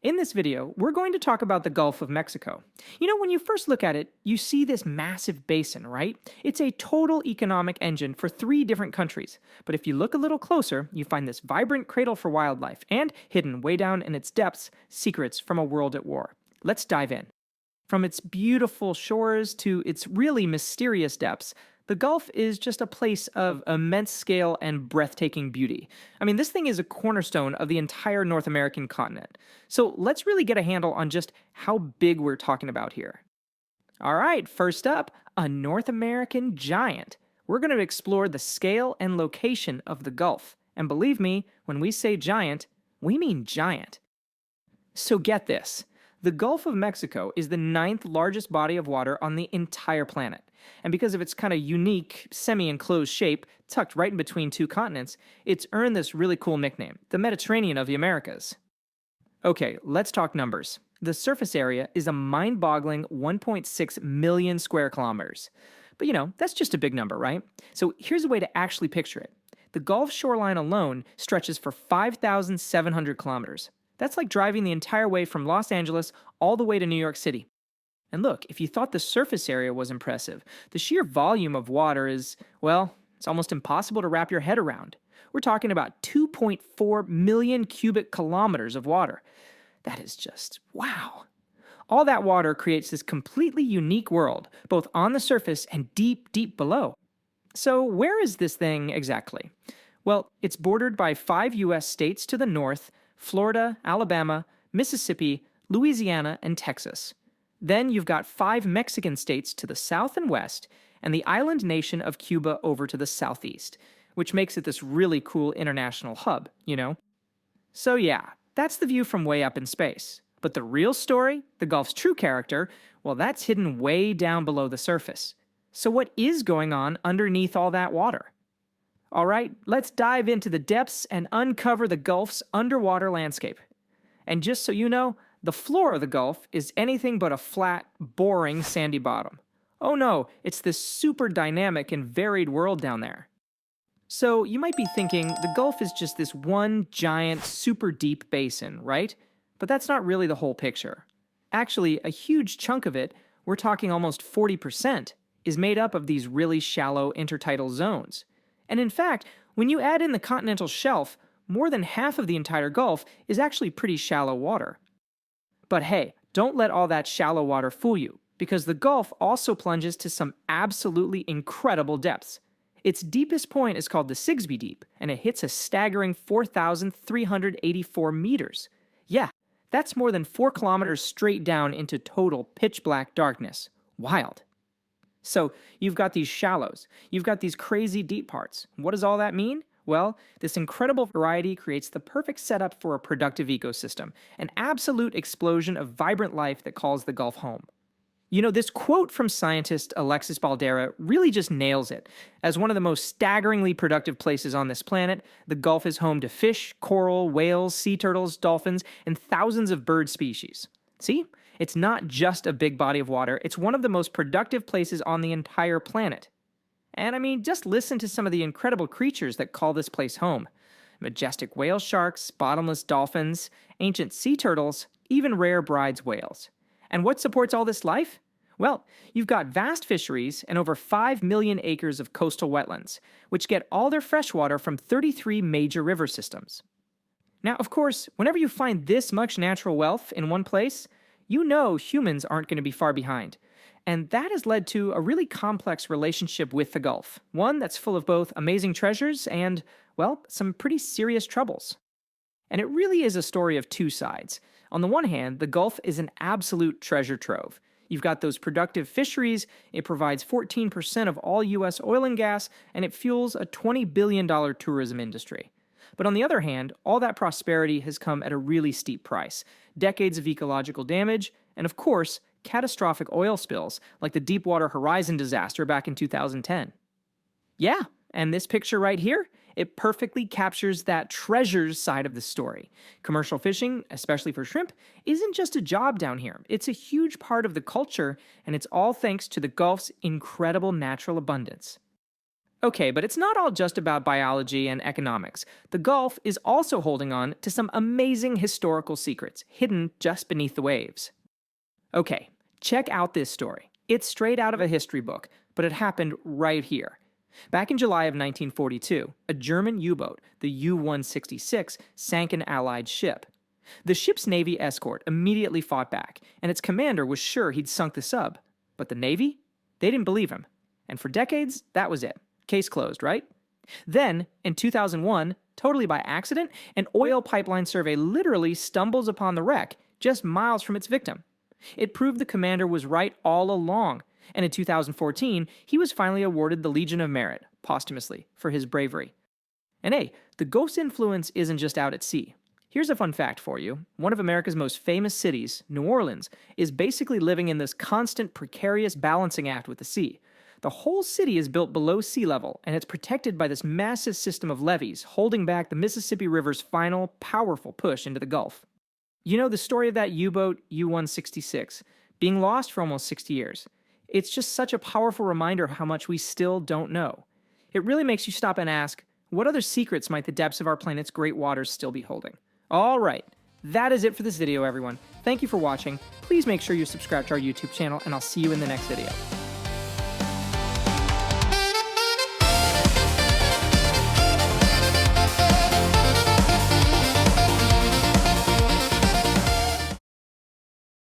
In this video, we're going to talk about the Gulf of Mexico. When you first look at it, you see this massive basin, right? It's a total economic engine for three different countries. But if you look a little closer, you find this vibrant cradle for wildlife and, hidden way down in its depths, secrets from a world at war. Let's dive in. From its beautiful shores to its really mysterious depths, the Gulf is just a place of immense scale and breathtaking beauty. This thing is a cornerstone of the entire North American continent. So let's really get a handle on just how big we're talking about here. All right, first up, a North American giant. We're going to explore the scale and location of the Gulf. And believe me, when we say giant, we mean giant. So get this. The Gulf of Mexico is the ninth largest body of water on the entire planet. And because of its kind of unique, semi-enclosed shape, tucked right in between two continents, it's earned this really cool nickname, the Mediterranean of the Americas. Okay, let's talk numbers. The surface area is a mind-boggling 1.6 million square kilometers. But that's just a big number, right? So here's a way to actually picture it. The Gulf shoreline alone stretches for 5,700 kilometers. That's like driving the entire way from Los Angeles all the way to New York City. And look, if you thought the surface area was impressive, the sheer volume of water is, well, it's almost impossible to wrap your head around. We're talking about 2.4 million cubic kilometers of water. That is just wow. All that water creates this completely unique world, both on the surface and deep, deep below. So where is this thing exactly? Well, it's bordered by 5 U.S. states to the north, Florida, Alabama, Mississippi, Louisiana, and Texas. Then you've got 5 Mexican states to the south and west, and the island nation of Cuba over to the southeast, which makes it this really cool international hub, So yeah, that's the view from way up in space. But the real story, the Gulf's true character, well, that's hidden way down below the surface. So what is going on underneath all that water? All right, let's dive into the depths and uncover the Gulf's underwater landscape. And just so you know, the floor of the Gulf is anything but a flat, boring, sandy bottom. Oh no, it's this super dynamic and varied world down there. So you might be thinking the Gulf is just this one giant, super deep basin, right? But that's not really the whole picture. Actually, a huge chunk of it, we're talking almost 40%, is made up of these really shallow intertidal zones. And in fact, when you add in the continental shelf, more than half of the entire Gulf is actually pretty shallow water. But hey, don't let all that shallow water fool you, because the Gulf also plunges to some absolutely incredible depths. Its deepest point is called the Sigsbee Deep, and it hits a staggering 4,384 meters. Yeah, that's more than 4 kilometers straight down into total pitch-black darkness. Wild. So you've got these shallows, you've got these crazy deep parts. What does all that mean? Well, this incredible variety creates the perfect setup for a productive ecosystem, an absolute explosion of vibrant life that calls the Gulf home. This quote from scientist Alexis Baldera really just nails it. As one of the most staggeringly productive places on this planet, the Gulf is home to fish, coral, whales, sea turtles, dolphins, and thousands of bird species. See? It's not just a big body of water, it's one of the most productive places on the entire planet. And just listen to some of the incredible creatures that call this place home. Majestic whale sharks, bottomless dolphins, ancient sea turtles, even rare bride's whales. And what supports all this life? Well, you've got vast fisheries and over 5 million acres of coastal wetlands, which get all their fresh water from 33 major river systems. Now, of course, whenever you find this much natural wealth in one place, humans aren't going to be far behind. And that has led to a really complex relationship with the Gulf, one that's full of both amazing treasures and, well, some pretty serious troubles. And it really is a story of two sides. On the one hand, the Gulf is an absolute treasure trove. You've got those productive fisheries, it provides 14% of all U.S. oil and gas, and it fuels a $20 billion tourism industry. But on the other hand, all that prosperity has come at a really steep price. Decades of ecological damage, and of course, catastrophic oil spills, like the Deepwater Horizon disaster back in 2010. Yeah, and this picture right here, it perfectly captures that treasures side of the story. Commercial fishing, especially for shrimp, isn't just a job down here. It's a huge part of the culture, and it's all thanks to the Gulf's incredible natural abundance. Okay, but it's not all just about biology and economics. The Gulf is also holding on to some amazing historical secrets hidden just beneath the waves. Okay, check out this story. It's straight out of a history book, but it happened right here. Back in July of 1942, a German U-boat, the U-166, sank an Allied ship. The ship's Navy escort immediately fought back, and its commander was sure he'd sunk the sub. But the Navy? They didn't believe him. And for decades, that was it. Case closed, right? Then, in 2001, totally by accident, an oil pipeline survey literally stumbles upon the wreck just miles from its victim. It proved the commander was right all along, and in 2014, he was finally awarded the Legion of Merit, posthumously, for his bravery. And hey, the Gulf's influence isn't just out at sea. Here's a fun fact for you. One of America's most famous cities, New Orleans, is basically living in this constant precarious balancing act with the sea. The whole city is built below sea level, and it's protected by this massive system of levees holding back the Mississippi River's final, powerful push into the Gulf. You know the story of that U-boat, U-166, being lost for almost 60 years. It's just such a powerful reminder of how much we still don't know. It really makes you stop and ask, what other secrets might the depths of our planet's great waters still be holding? All right, that is it for this video, everyone. Thank you for watching. Please make sure you subscribe to our YouTube channel, and I'll see you in the next video.